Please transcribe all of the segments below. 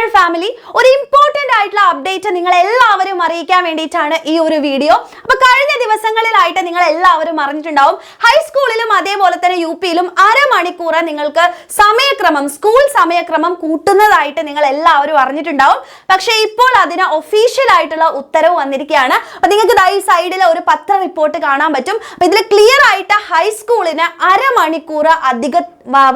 Channel family, ഒരു important ആയിട്ടുള്ള update നിങ്ങൾ എല്ലാവരും അറിയിക്കാൻ വേണ്ടിയിട്ടാണ് ഈ ഒരു വീഡിയോ. അപ്പോൾ കഴിഞ്ഞ ദിവസങ്ങളിലായിട്ട് നിങ്ങൾ എല്ലാവരും അറിഞ്ഞിട്ടുണ്ടാവും ഹൈസ്കൂളിലും അതേപോലെ തന്നെ യുപിയിലും അരമണിക്കൂർ നിങ്ങൾക്ക് സ്കൂൾ സമയക്രമം കൂട്ടുന്നതായിട്ട് നിങ്ങൾ എല്ലാവരും അറിഞ്ഞിട്ടുണ്ടാവും. പക്ഷേ ഇപ്പോൾ അതിന് ഒഫീഷ്യൽ ആയിട്ടുള്ള ഉത്തരവ് വന്നിരിക്കുകയാണ്. അപ്പോൾ നിങ്ങൾക്ക് ഈ സൈഡിൽ ഒരു പത്ര റിപ്പോർട്ട് കാണാൻ പറ്റും. അപ്പോൾ ഇതിൽ ക്ലിയർ ആയിട്ട് ഹൈസ്കൂളിന് അരമണിക്കൂർ അധികം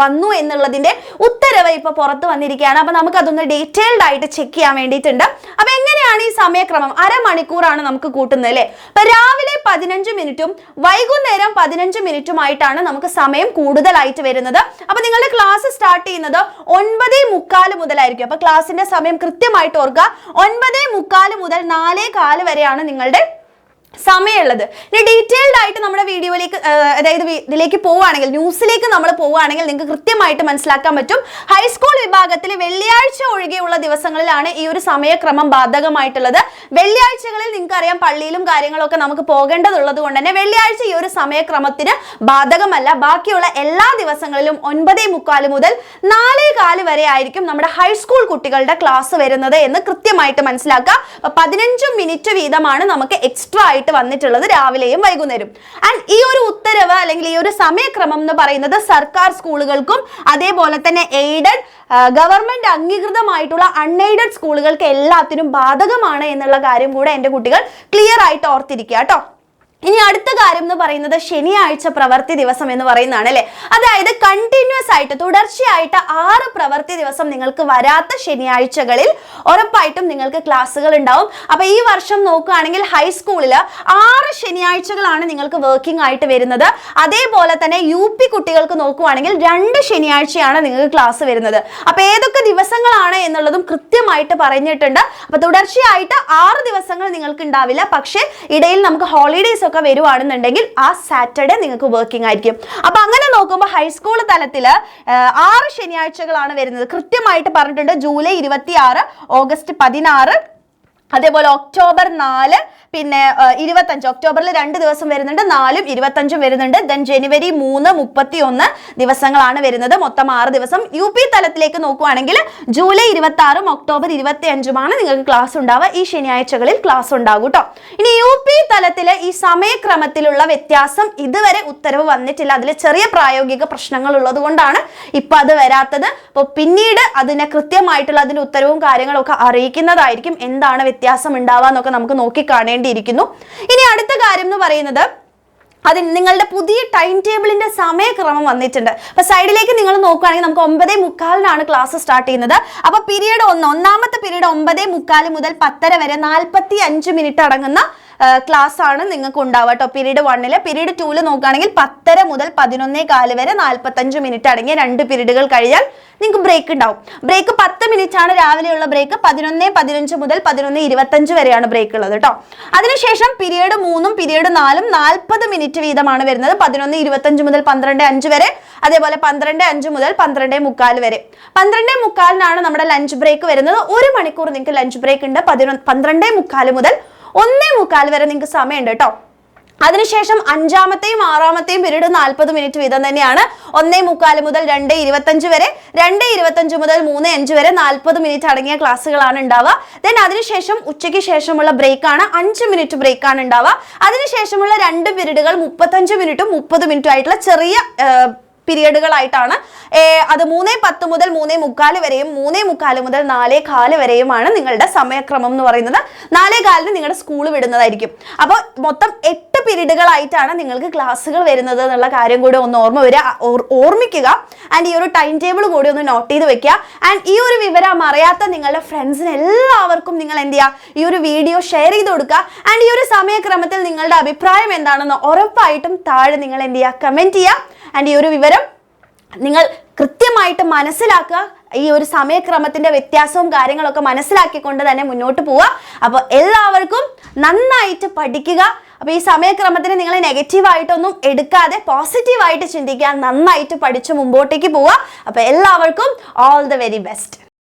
വന്നു എന്നുള്ളതിന്റെ ഉത്തരവ് ഇപ്പോൾ പുറത്തു വന്നിരിക്കുകയാണ്. അപ്പോൾ നമുക്ക് അതൊന്ന് ഡീറ്റെയിൽഡ് ആയിട്ട് ചെക്ക് ചെയ്യാൻ വേണ്ടിയിട്ടുണ്ട്. അപ്പോൾ എങ്ങനെയാണ് ഈ സമയക്രമം? അരമണിക്കൂറാണ് നമുക്ക് കൂട്ടുന്നത് അല്ലേ? അപ്പോൾ രാവിലെ 15 മിനിറ്റും വൈകുന്നേരം 15 മിനിറ്റുമായിട്ടാണ് നമുക്ക് സമയം കൂടുതലായിട്ട് വരുന്നത്. അപ്പോൾ നിങ്ങളുടെ ക്ലാസ് സ്റ്റാർട്ട് ചെയ്യുന്നത് 9:45 മുതലായിരിക്കും. അപ്പോൾ ക്ലാസ്സിന്റെ സമയം കൃത്യമായിട്ട് ഓർക്കുക. 9:45 മുതൽ 4:15 വരെയാണ് നിങ്ങളുടെ സമയമുള്ളത്. ഇനി ഡീറ്റെയിൽഡ് ആയിട്ട് നമ്മുടെ വീഡിയോയിലേക്ക് അതായത് ഇതിലേക്ക് പോവുകയാണെങ്കിൽ ന്യൂസിലേക്ക് നമ്മൾ പോവുകയാണെങ്കിൽ നിങ്ങൾക്ക് കൃത്യമായിട്ട് മനസ്സിലാക്കാൻ പറ്റും. ഹൈസ്കൂൾ വിഭാഗത്തിൽ വെള്ളിയാഴ്ച ഒഴികെയുള്ള ദിവസങ്ങളിലാണ് ഈ ഒരു സമയക്രമം ബാധകമായിട്ടുള്ളത്. വെള്ളിയാഴ്ചകളിൽ നിങ്ങൾക്കറിയാം പള്ളിയിലും കാര്യങ്ങളൊക്കെ നമുക്ക് പോകേണ്ടതുള്ളത് കൊണ്ട് തന്നെ വെള്ളിയാഴ്ച ഈ ഒരു സമയക്രമത്തിന് ബാധകമല്ല. ബാക്കിയുള്ള എല്ലാ ദിവസങ്ങളിലും 9:45 മുതൽ 4:15 വരെ ആയിരിക്കും നമ്മുടെ ഹൈസ്കൂൾ കുട്ടികളുടെ ക്ലാസ് വരുന്നത് എന്ന് കൃത്യമായിട്ട് മനസ്സിലാക്കുക. 15 മിനിറ്റ് വീതമാണ് നമുക്ക് എക്സ്ട്രാ വന്നിട്ടുള്ളത് രാവിലെയും വൈകുന്നേരം. ആൻഡ് ഈ ഒരു ഉത്തരവ് അല്ലെങ്കിൽ ഈ ഒരു സമയക്രമം എന്ന് പറയുന്നത് സർക്കാർ സ്കൂളുകൾക്കും അതേപോലെ തന്നെ എയ്ഡഡ് ഗവൺമെന്റ് അംഗീകൃതമായിട്ടുള്ള അൺഎയ്ഡഡ് സ്കൂളുകൾക്ക് എല്ലാത്തിനും ബാധകമാണ് എന്നുള്ള കാര്യം കൂടെ എൻ്റെ കുട്ടികൾ ക്ലിയർ ആയിട്ട് ഓർത്തിരിക്കുക കേട്ടോ. ഇനി അടുത്ത കാര്യം എന്ന് പറയുന്നത് ശനിയാഴ്ച പ്രവൃത്തി ദിവസം എന്ന് പറയുന്നതാണ് അല്ലേ? അതായത് കണ്ടിന്യൂസ് ആയിട്ട് തുടർച്ചയായിട്ട് 6 പ്രവൃത്തി ദിവസം നിങ്ങൾക്ക് വരാത്ത ശനിയാഴ്ചകളിൽ ഉറപ്പായിട്ടും നിങ്ങൾക്ക് ക്ലാസ്സുകൾ ഉണ്ടാവും. അപ്പൊ ഈ വർഷം നോക്കുകയാണെങ്കിൽ ഹൈസ്കൂളിൽ 6 ശനിയാഴ്ചകളാണ് നിങ്ങൾക്ക് വർക്കിംഗ് ആയിട്ട് വരുന്നത്. അതേപോലെ തന്നെ UP കുട്ടികൾക്ക് നോക്കുകയാണെങ്കിൽ 2 ശനിയാഴ്ചയാണ് നിങ്ങൾക്ക് ക്ലാസ് വരുന്നത്. അപ്പൊ ഏതൊക്കെ ദിവസങ്ങളാണ് എന്നുള്ളതും കൃത്യമായിട്ട് പറഞ്ഞിട്ടുണ്ട്. അപ്പൊ തുടർച്ചയായിട്ട് 6 ദിവസങ്ങൾ നിങ്ങൾക്ക് ഉണ്ടാവില്ല. പക്ഷേ ഇടയിൽ നമുക്ക് ഹോളിഡേയ്സ് ഒക്കെ വരുവാണെന്നുണ്ടെങ്കിൽ ആ സാറ്റർഡേ നിങ്ങൾക്ക് വർക്കിംഗ് ആയിരിക്കും. അപ്പൊ അങ്ങനെ നോക്കുമ്പോൾ ഹൈസ്കൂൾ തലത്തില് 6 ശനിയാഴ്ചകളാണ് വരുന്നത്. കൃത്യമായിട്ട് പറഞ്ഞിട്ടുണ്ട്. ജൂലൈ 26, ഓഗസ്റ്റ് 16, അതേപോലെ ഒക്ടോബർ 4, പിന്നെ 25. ഒക്ടോബറിൽ 2 ദിവസം വരുന്നുണ്ട്, 4ഉം 25ഉം വരുന്നുണ്ട്. ദെൻ ജനുവരി 3, 31 ദിവസങ്ങളാണ് വരുന്നത്. മൊത്തം 6 ദിവസം. UP തലത്തിലേക്ക് നോക്കുകയാണെങ്കിൽ ജൂലൈ 26ഉം ഒക്ടോബർ 25ഉമാണ് നിങ്ങൾക്ക് ക്ലാസ് ഉണ്ടാവുക. ഈ ശനിയാഴ്ചകളിൽ ക്ലാസ് ഉണ്ടാകും കേട്ടോ. ഇനി UP തലത്തിൽ ഈ സമയക്രമത്തിലുള്ള വ്യത്യാസം ഇതുവരെ ഉത്തരവ് വന്നിട്ടില്ല. അതിൽ ചെറിയ പ്രായോഗിക പ്രശ്നങ്ങൾ ഉള്ളത് കൊണ്ടാണ് ഇപ്പൊ അത് വരാത്തത്. അപ്പോൾ പിന്നീട് അതിനെ കൃത്യമായിട്ടുള്ള അതിന്റെ ഉത്തരവും കാര്യങ്ങളും ഒക്കെ അറിയിക്കുന്നതായിരിക്കും. എന്താണ് വ്യത്യാസം ഉണ്ടാവാന്നൊക്കെ നമുക്ക് നോക്കി കാണേണ്ടിയിരിക്കുന്നു. ഇനി അടുത്ത കാര്യം എന്ന് പറയുന്നത് നിങ്ങളുടെ പുതിയ ടൈം ടേബിളിന്റെ സമയക്രമം വന്നിട്ടുണ്ട്. അപ്പൊ സൈഡിലേക്ക് നിങ്ങൾ നോക്കുകയാണെങ്കിൽ നമുക്ക് 9:45 ക്ലാസ് സ്റ്റാർട്ട് ചെയ്യുന്നത്. അപ്പൊ പീരീഡ് ഒന്നാമത്തെ പീരീഡ് 9:45 മുതൽ 10:30 വരെ 45 മിനിറ്റ് അടങ്ങുന്ന ക്ലാസ് ആണ് നിങ്ങൾക്ക് ഉണ്ടാവുക കേട്ടോ. പീരീഡ് 1. പീരീഡ് 2 നോക്കുകയാണെങ്കിൽ 10:30 മുതൽ 11:15 വരെ 45 മിനിറ്റ് അടങ്ങിയ 2 പീരീഡുകൾ കഴിഞ്ഞാൽ നിങ്ങൾക്ക് ബ്രേക്ക് ഉണ്ടാവും. ബ്രേക്ക് 10 മിനിറ്റ് ആണ് രാവിലെയുള്ള ബ്രേക്ക്. 11:15 മുതൽ 11:25 വരെയാണ് ബ്രേക്ക് ഉള്ളത് കേട്ടോ. അതിനുശേഷം പീരീഡ് 3ഉം പീരീഡ് 4ഉം 40 മിനിറ്റ് വീതമാണ് വരുന്നത്. 11:25 മുതൽ 12:05 വരെ, അതേപോലെ 12:05 മുതൽ 12:45 വരെ. 12:45 നമ്മുടെ ലഞ്ച് ബ്രേക്ക് വരുന്നത്. 1 മണിക്കൂർ നിങ്ങൾക്ക് ലഞ്ച് ബ്രേക്ക് ഉണ്ട്. 12:45 മുതൽ 1:45 വരെ നിങ്ങൾക്ക് സമയമുണ്ട് കേട്ടോ. അതിനുശേഷം 5ാമത്തെയും 6ാമത്തെയും പീരീഡ് 40 മിനിറ്റ് വീതം തന്നെയാണ്. 1:45 മുതൽ 2:25 വരെ, 2:25 മുതൽ 3:05 വരെ 40 മിനിറ്റ് അടങ്ങിയ ക്ലാസ്സുകളാണ് ഉണ്ടാവുക. ദെൻ അതിനുശേഷം ഉച്ചയ്ക്ക് ശേഷമുള്ള ബ്രേക്കാണ് 5 മിനിറ്റ് ബ്രേക്കാണ് ഉണ്ടാവുക. അതിനുശേഷമുള്ള 2 പീരീഡുകൾ 35 മിനിറ്റും 30 മിനിറ്റും ആയിട്ടുള്ള ചെറിയ പീരിയഡുകളായിട്ടാണ്. അത് 3:10 മുതൽ 3:45 വരെയും 3:45 മുതൽ 4:15 വരെയുമാണ് നിങ്ങളുടെ സമയക്രമം എന്ന് പറയുന്നത്. 4:15 നിങ്ങളുടെ സ്കൂൾ വിടുന്നതായിരിക്കും. അപ്പോൾ മൊത്തം 8 പീരീഡുകളായിട്ടാണ് നിങ്ങൾക്ക് ക്ലാസ്സുകൾ വരുന്നത് എന്നുള്ള കാര്യം കൂടി ഒന്ന് ഓർമ്മിക്കുക. ആൻഡ് ഈ ഒരു ടൈം ടേബിൾ കൂടി ഒന്ന് നോട്ട് ചെയ്ത് വെക്കുക. ആൻഡ് ഈ ഒരു വിവരം അറിയാത്ത നിങ്ങളുടെ ഫ്രണ്ട്സിന് എല്ലാവർക്കും നിങ്ങൾ എന്ത് ചെയ്യുക, ഈ ഒരു വീഡിയോ ഷെയർ ചെയ്ത് കൊടുക്കുക. ആൻഡ് ഈ ഒരു സമയക്രമത്തിൽ നിങ്ങളുടെ അഭിപ്രായം എന്താണെന്ന് ഉറപ്പായിട്ടും താഴെ നിങ്ങൾ എന്ത് ചെയ്യുക, കമൻറ്റ് ചെയ്യുക. ആൻഡ് ഈ ഒരു വിവരം നിങ്ങൾ കൃത്യമായിട്ട് മനസ്സിലാക്കുക. ഈ ഒരു സമയക്രമത്തിന്റെ വ്യത്യാസവും കാര്യങ്ങളൊക്കെ മനസ്സിലാക്കിക്കൊണ്ട് തന്നെ മുന്നോട്ട് പോവുക. അപ്പോൾ എല്ലാവർക്കും നന്നായിട്ട് പഠിക്കുക. അപ്പോൾ ഈ സമയക്രമത്തിന് നിങ്ങൾ നെഗറ്റീവായിട്ടൊന്നും എടുക്കാതെ പോസിറ്റീവായിട്ട് ചിന്തിക്കുക. നന്നായിട്ട് പഠിച്ച് മുമ്പോട്ടേക്ക് പോവുക. അപ്പോൾ എല്ലാവർക്കും ഓൾ ദ വെരി ബെസ്റ്റ്.